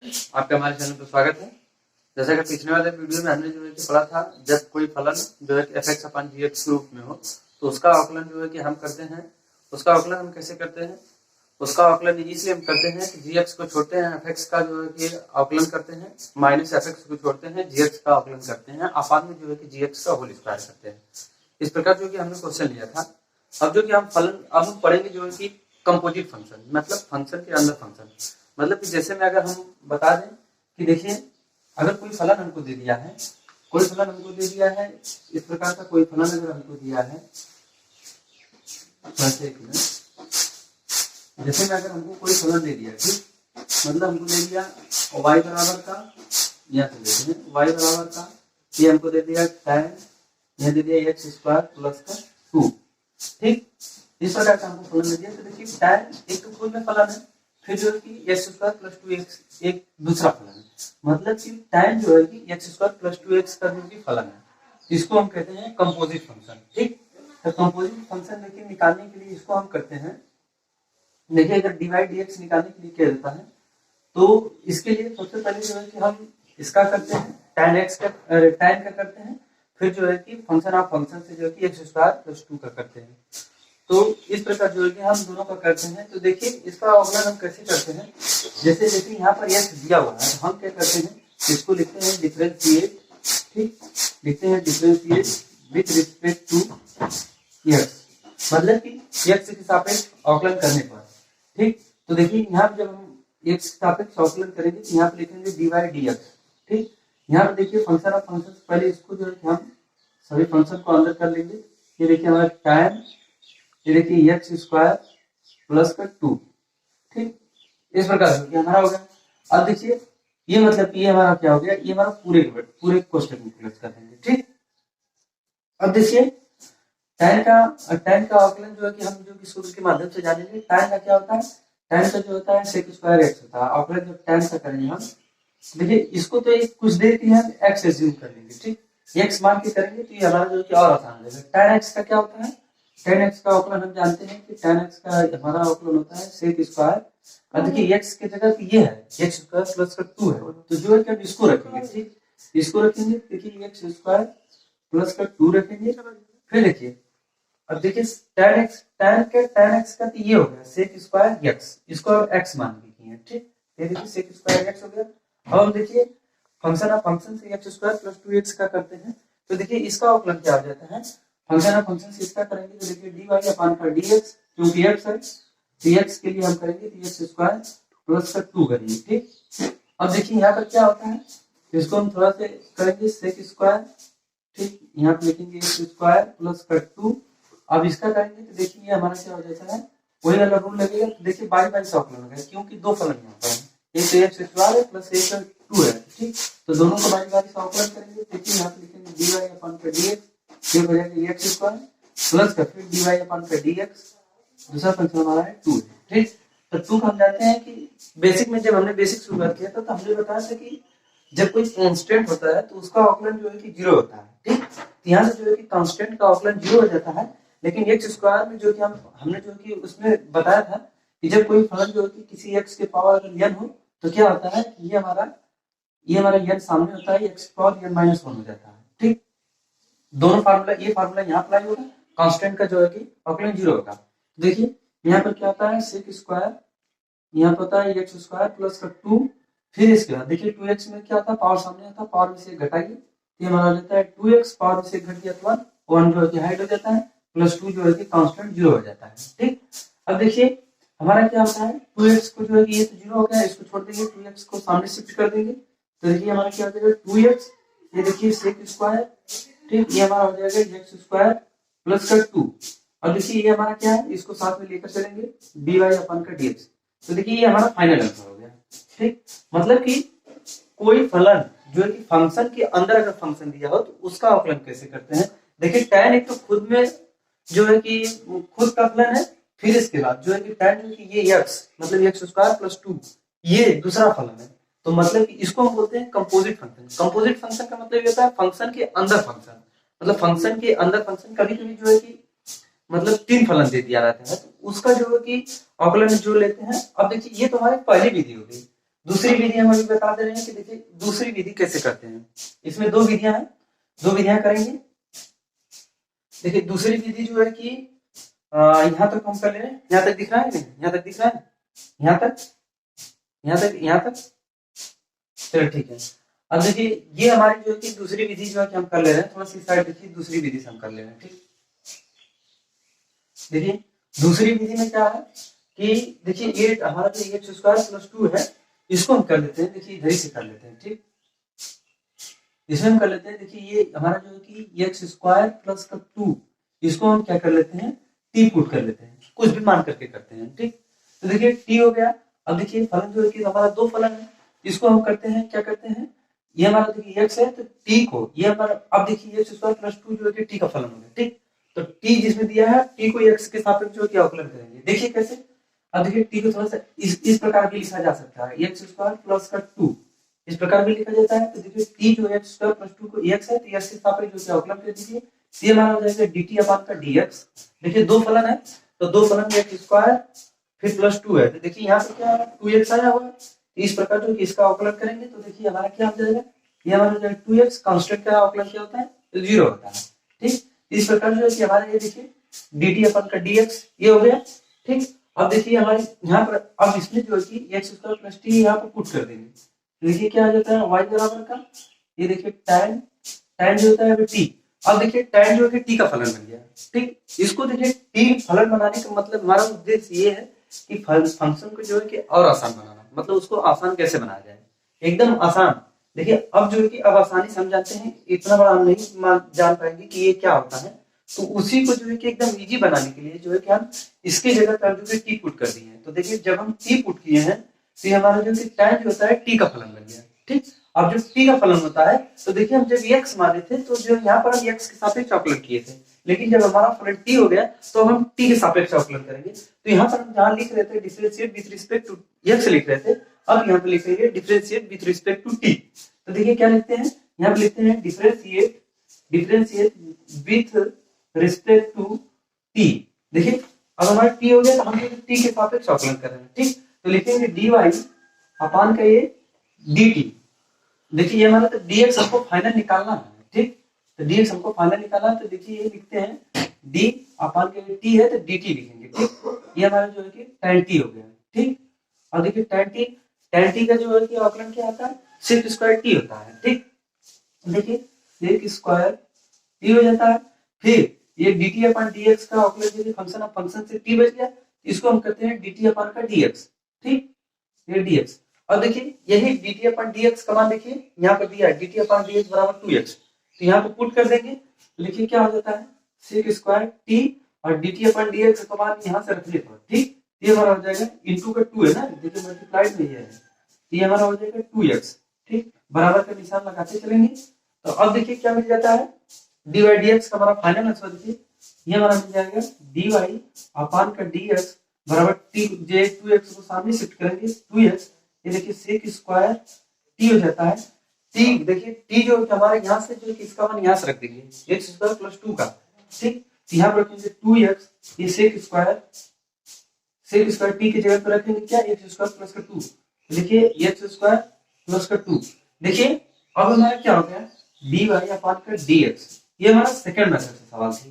आपका हमारे चैनल पर स्वागत है। जैसा कि पिछले वाले वीडियो में हमने जो है कि पढ़ा था, जब कोई फलन जो है कि fx अपन gx के रूप में हो तो उसका आकलन जो है कि हम करते हैं। उसका आकलन हम कैसे करते हैं? उसका आकलन इसलिए हम करते हैं कि gx को छोड़ते हैं, fx का जो है कि आकलन करते हैं, माइनस fx को छोड़ते हैं, gx का आकलन करते हैं, अपान में जो है कि gx का होल स्क्वायर करते हैं। इस प्रकार जो कि हमने क्वेश्चन लिया था। अब जो कि हम फलन अब हम पढ़ेंगे जो है कि कंपोजिट फंक्शन, मतलब फंक्शन के अंदर फंक्शन। मतलब कि जैसे में अगर हम बता दें कि देखिए, अगर कोई फलन हमको दे दिया है, कोई फलन हमको दे दिया है, इस प्रकार का कोई फलन अगर हमको दिया है, जैसे में अगर हमको कोई फलन दे दिया, ठीक, मतलब हमको दे दिया y बराबर का, यहाँ से देते हैं y बराबर का, ये हमको दे दिया tan, यह दे दिया x स्क्वायर प्लस का 2, ठीक। इस प्रकार का हमको फलन दे दिया। तो देखिए tan एक तो खुद में फलन है, फिर जो है कि x स्क्वायर प्लस 2x एक दूसरा फलन है, मतलब कि tan जो है कि x स्क्वायर प्लस 2x का जो कि फलन है, इसको हम कहते हैं कंपोजिट फंक्शन, ठीक। तो कंपोजिट फंक्शन देखिए निकालने के लिए इसको हम करते हैं, देखिए अगर dy dx निकालने के लिए क्या देता है, तो इसके लिए सबसे पहले जो है कि हम इसका करते हैं tan x का, tan का करते हैं, फिर जो है कि फंक्शन ऑफ फंक्शन से जो है कि x स्क्वायर प्लस 2 का करते हैं। तो इस प्रकार जो है कि हम दोनों का करते हैं। तो देखिए इसका अवकलन हम कैसे करते हैं, जैसे देखिए यहाँ पर x दिया हुआ है, तो हम क्या करते हैं, इसको लिखते हैं डिफरेंशिएट, ठीक, लिखते हैं differentiate with respect to x, मतलब कि x के सापेक्ष अवकलन करने पर, ठीक। तो देखिए यहाँ पर जब हम x के सापेक्ष अवकलन करेंगे तो यहाँ पर लिखेंगे dy dx, ठीक। यहाँ पर देखिए फंक्शन ऑफ फंक्शन से पहले इसको जो है कि हम सभी फंक्शन को अंदर कर लेंगे। ये देखिए हमारा tan, ये देखिए एक्स स्क्वायर प्लस का 2, ठीक, इस प्रकार से हमारा हो गया। अब देखिए ये मतलब कि ये हमारा क्या हो गया, ये हमारा पूरे क्वेश्चन को प्लस कर देंगे, ठीक। अब देखिए tan का आकलन जो है कि हम जो कि सूत्र के माध्यम से जानेंगे। tan का क्या होता है, tan का जो होता है sec स्क्वायर x होता है। आकलन जब tan का करेंगे हम, देखिए इसको तो एक कुछ देर के लिए हम x एज्यूम कर लेंगे, ठीक, x मान के करेंगे तो ये हमारा जो कि और आसान हो जाएगा। tan x का क्या होता है, tan x का आकलन हम जानते हैं कि tan x का हमारा आकलन होता है sec स्क्वायर, और देखिए x की जगह पे ये है x स्क्वायर प्लस का 2 है, तो जो है कि हम इसको रखेंगे, ठीक, इसको रखेंगे। देखिए x स्क्वायर प्लस का 2 रखेंगे, फिर देखिए अब देखिए tan x का तो ये हो गया sec स्क्वायर x, इसको हम x मान के किए, ठीक। ये देखिए sec स्क्वायर x हो गया। अब हम देखिए फंक्शन ऑफ फंक्शन से x स्क्वायर प्लस 2x का करते हैं, तो देखिए इसका आकलन क्या हो जाता है, फंक्शन ऑफ फंक्शन से इसका करेंगे तो देखिए dy अपान का dx, क्योंकि x है तो x के लिए हम करेंगे तो x स्क्वायर प्लस का 2 करेंगे, ठीक। अब देखिए यहाँ पर क्या होता है, इसको हम थोड़ा से करेंगे sec स्क्वायर, ठीक, यहाँ पे लिखेंगे x स्क्वायर प्लस का 2। अब इसका करेंगे तो देखिए ये हमारा क्या हो जाता है, वही वाला रूल लगेगा। तो देखिए बाई बाई से आकलन होगा, क्योंकि दो फलन यहाँ पर है, एक तो x स्क्वायर है प्लस एक 2 है, ठीक। तो दोनों को बाई बाई से आकलन करेंगे। देखिए यहाँ पे लिखेंगे dy अपान का dx, फिर हो जाएगा x स्क्वायर प्लस का फिर dy अपान का dx, दूसरा फंक्शन हमारा है 2, ठीक। तो 2 हम जानते हैं कि बेसिक में जब हमने बेसिक शुरुआत किया था तो हमने बताया था कि जब कोई कांस्टेंट होता है तो उसका आकलन जो है कि 0 होता है, ठीक। तो यहाँ से जो है कि कांस्टेंट का आकलन 0 हो जाता है, लेकिन x स्क्वायर में जो कि हमने जो कि उसमें बताया था कि जब कोई फलन जो है कि किसी x के पावर अगर n हो तो क्या होता है कि ये हमारा n सामने होता है, x पावर n माइनस 1 हो जाता है, ठीक। दोनों फार्मूला, ये फार्मूला यहाँ अप्लाई होगा, कांस्टेंट का जो है कि आकलन 0 होगा। देखिए यहाँ पर क्या होता है sec स्क्वायर, यहाँ पर होता है x स्क्वायर प्लस का 2, फिर इसके बाद देखिए 2x में क्या होता है, पावर सामने आता है, पावर में से घटाइए, ये हमारा हो जाता है 2x, पावर में से घट गया तो 1 जो है कि हाइड हो जाता है, प्लस 2 जो है कि कांस्टेंट 0 हो जाता है, ठीक। अब देखिए हमारा क्या होता है, 2x को जो है कि ये तो 0 हो गया, इसको छोड़ देंगे, 2x को सामने शिफ्ट कर देंगे, तो देखिए हमारा क्या हो जाएगा 2x, ये देखिए sec स्क्वायर, ठीक, ये हमारा हो जाएगा x स्क्वायर प्लस का 2। अब देखिए ये हमारा क्या है, इसको साथ में लेकर चलेंगे dy अपान का dx, तो देखिए ये हमारा फाइनल आंसर हो गया, ठीक। मतलब कि कोई फलन जो है कि फंक्शन के अंदर अगर फंक्शन दिया हो तो उसका आकलन कैसे करते हैं। देखिए tan एक तो खुद में जो है कि खुद का फलन है, फिर इसके बाद जो है कि tan जो कि ये x मतलब x स्क्वायर प्लस 2 ये दूसरा फलन है, तो मतलब कि इसको हम बोलते हैं कंपोजिट फंक्शन। कंपोजिट फंक्शन का मतलब ये होता है फंक्शन के अंदर फंक्शन, मतलब फंक्शन के अंदर फंक्शन। कभी कभी जो है कि मतलब 3 फलन दे दिया रहता है तो उसका जो है कि आकलन जो लेते हैं। अब देखिए ये तो हमारी पहली विधि हो गई। दूसरी विधि हम अभी बता दे रहे हैं कि देखिए दूसरी विधि कैसे करते हैं। इसमें दो विधियां हैं, दो विधियां करेंगे। देखिए दूसरी विधि जो है कि यहाँ तक हम कर ले रहे हैं, यहाँ तक दिख रहा है, यहाँ तक दिख रहा है, यहाँ तक, यहाँ तक, यहाँ तक, चलो ठीक है। अब देखिए ये हमारी जो है कि दूसरी विधि जो है कि हम कर ले रहे हैं, थोड़ा सी साइड देखिए, दूसरी विधि से हम कर ले रहे हैं। ठीक, देखिए दूसरी विधि में क्या है कि देखिए ये हमारा जो एक्स स्क्वायर प्लस 2 है, इसको हम कर लेते हैं, देखिए इधर ही से कर लेते हैं। ठीक, इसमें हम कर लेते हैं, देखिए ये हमारा जो है कि एक्स स्क्वायर प्लस का 2, इसको हम क्या कर लेते हैं, टी पुट कर लेते हैं, कुछ भी मान करके करते हैं। ठीक, तो देखिए टी हो गया। अब देखिए फलन जो है कि हमारा दो फलन है, इसको हम करते हैं, क्या करते हैं, ये हमारा देखिए एक्स है तो टी को ये हमारा, अब देखिए एक्स स्क्वायर प्लस 2 जो है कि टी का फलन हो गया। ठीक, तो टी जिसमें दिया है, टी को एक्स के सापेक्ष जो है अवकलन करेंगे। देखिए कैसे, अब देखिए टी को थोड़ा सा इस प्रकार भी लिखा जा सकता है, एक्स स्क्वायर प्लस का 2 इस प्रकार भी लिखा जाता है। तो देखिए टी जो एक्स स्क्वायर प्लस 2 को एक्स है तो एक्स के सापेक्ष जो है अवकलन कर दीजिए, ये हमारा हो जाएगा dt अपान का dx। देखिए दो फलन है तो दो फलन एक्स स्क्वायर फिर प्लस 2 है, तो देखिए यहाँ पे क्या है 2x आया हुआ है, तो इस प्रकार जो इसका अवकलन करेंगे तो देखिए हमारा क्या हो जाएगा, ये हमारा हो जाएगा 2x, कांस्टेंट का अवकलन क्या होता है, तो 0 होता है। ठीक, इस प्रकार जो है कि हमारा ये देखिए dt अपन का dx ये हो गया। ठीक, अब देखिए हमारे यहाँ पर अब इसमें जो है कि एक्स स्क्वायर प्लस टी यहाँ पर पुट कर देंगे, देखिए क्या आ जाता है y बराबर का, ये देखिए tan, tan जो होता है t। अब देखिए tan जो है कि t का फलन बन गया। ठीक, इसको देखिए t फलन बनाने का मतलब हमारा उद्देश्य ये है कि फंक्शन को जो है कि और आसान बनाना, मतलब उसको आसान कैसे बनाया जाए, एकदम आसान। देखिए अब जो है कि अब आसानी से हम जानते हैं, इतना बड़ा हम नहीं जान पाएंगे कि ये क्या होता है, तो उसी को जो है कि एकदम इजी बनाने के लिए जो है कि हम इसके जगह पर जो है टी पुट कर दिए हैं। तो देखिए जब हम टी पुट किए हैं तो ये हमारा जो tan जो होता है टी का फलन बन गया। ठीक, अब जब टी का फलन होता है तो देखिए हम जब x माने थे तो जो यहाँ पर हम x के सापेक्ष अवकलन किए थे, लेकिन जब हमारा फलन t हो गया तो हम t के सापेक्ष अवकलन करेंगे। तो यहाँ पर हम जहाँ लिख रहे थे differentiate with respect to x लिख रहे थे, अब यहाँ पे लिख रहे हैं differentiate with respect to t। तो देखिए क्या लिखते हैं, यहाँ पे लिखते हैं differentiate with respect to t। देखिए अब हमारा t हो गया तो हम t के सापेक्ष अवकलन कर रहे हैं। ठीक, तो लिखेंगे dy अपान का ये dt। देखिए ये हमारा तो dx हमको फाइनल निकालना है। ठीक, तो dx हमको फाइनल निकालना है, तो देखिए ये लिखते हैं d अपान का ये t है तो dt लिखेंगे। ठीक, ये हमारा जो है कि tan t हो गया। ठीक, और देखिए tan t का जो है कि अवकलन क्या आता है, sec स्क्वायर t होता है। ठीक, देखिए sec स्क्वायर t हो जाता है, फिर ये dt अपान dx का अवकलन जो फंक्शन ऑफ फंक्शन से t बच गया, इसको हम कहते हैं dt अपान का dx। ठीक, ये dx। अब देखिए यही dt अपान dx का मान देखिए यहाँ पर दिया है dt अपान dx बराबर 2x, तो यहाँ पे पुट कर देंगे, देखिए क्या हो जाता है sec स्क्वायर t और dt अपान dx का मान यहाँ से रखने पर। ठीक, ये हमारा हो जाएगा इनटू का 2 है ना, देखिए मल्टीप्लाइड में ये है, ये हमारा हो जाएगा 2x। ठीक, बराबर का निशान लगाते चलेंगे, तो अब देखिए क्या मिल जाता है dy dx का हमारा फाइनल आंसर देखिए ये हमारा मिल जाएगा dy अपान का dx बराबर t जे 2x को सामने शिफ्ट करेंगे 2x, ये देखिए sec स्क्वायर t हो जाता है। t देखिए t जो हमारे यहाँ से जो इसका मान यहाँ से रख देंगे x स्क्वायर प्लस 2 का। ठीक, यहाँ पर रखेंगे 2x, ये sec स्क्वायर t की जगह पर रखेंगे क्या x स्क्वायर प्लस का 2, देखिए x स्क्वायर प्लस का 2। देखिए अब हमारा क्या हो गया dy अपान का dx, ये हमारा सेकंड मेथड से सवाल थी।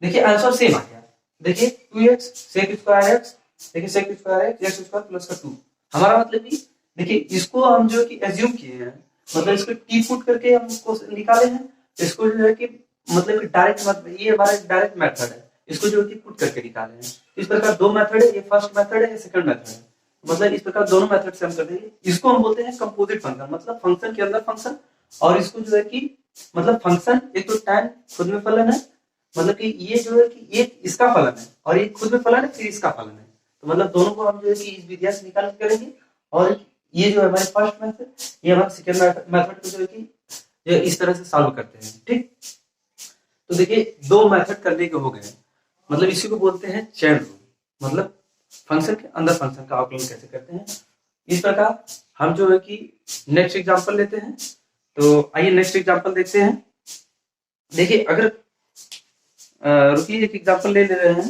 देखिए आंसर सेम आ गया, देखिए 2x sec स्क्वायर x, देखिए sec square x square plus का 2। हमारा मतलब कि देखिए इसको हम जो कि एज्यूम किए हैं, मतलब इसको टी पुट करके हम उसको निकाले हैं, इसको जो है कि मतलब कि डायरेक्ट मतलब ये हमारा डायरेक्ट मेथड है, इसको जो है कि पुट करके निकाले हैं। इस प्रकार दो मेथड है, ये फर्स्ट मेथड है, ये सेकंड मेथड है, मतलब इस प्रकार दोनों मेथड से हम कर देंगे। इसको हम बोलते हैं कंपोजिट फंक्शन, मतलब फंक्शन के अंदर फंक्शन, और इसको जो है कि मतलब फंक्शन एक तो tan खुद में फलन है, मतलब कि ये जो है कि ये इसका फलन है और ये खुद में फलन है फिर इसका फलन है, तो मतलब दोनों को हम जो है कि इस विधि से निकाल करेंगे। और ये जो है हमारे फर्स्ट मेथड, ये हमारे सेकंड मेथड को जो है कि जो इस तरह से सॉल्व करते हैं। ठीक, तो देखिए दो मेथड करने के हो गए, मतलब इसी को बोलते हैं चेन रूल, मतलब फंक्शन के अंदर फंक्शन का आकलन कैसे करते हैं। इस प्रकार हम जो है कि नेक्स्ट एग्जांपल लेते हैं, तो आइए नेक्स्ट एग्जांपल देखते हैं। देखिए अगर रुकिए एक एग्जांपल ले रहे हैं,